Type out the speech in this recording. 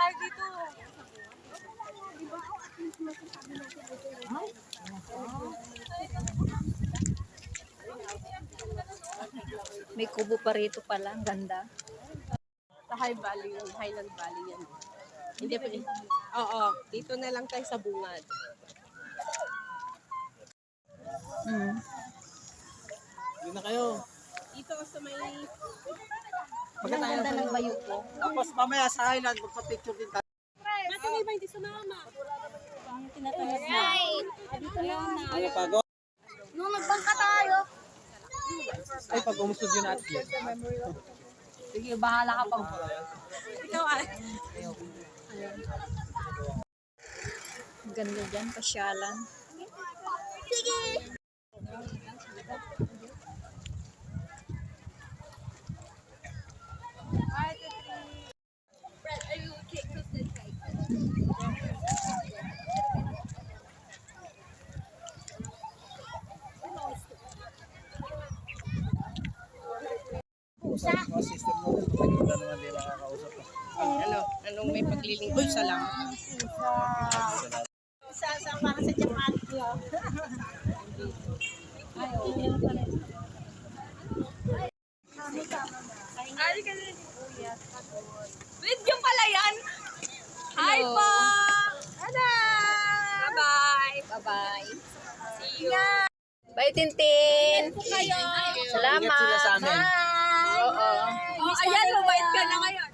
tayo dito. May kubo pa rito pala. Ang ganda. Sa High Valley yun. Highland Valley yan. Hindi pa rin. Oo. Dito na lang tayo sa bungad. Yun na kayo. Dito sa may... Ang ganda ng bayuko. Tapos mamaya sa Highland, magpa-picture din tayo. Ba't hindi ba hindi sumama? Tinatawag na. Dito lang na. Ano pago? Nung nagbangka tayo. Ay, pag umusod yun natin. Sige, bahala ka pag... Ikaw ay. Ang ganda dyan, pasyalan. Sige! System mo din, pagkita naman din makakausap ko. Ano? Anong may paglilingkod? Salamat. Isa para sa Japan. Ay, ka rin. Video pala yan. Hi po. Bye-bye. Bye-bye. See you. Bye, Tintin. Kayo. Salamat. Ingat sila sa amin. Bye. Oo. Oh, ayan, mabait ka na ngayon.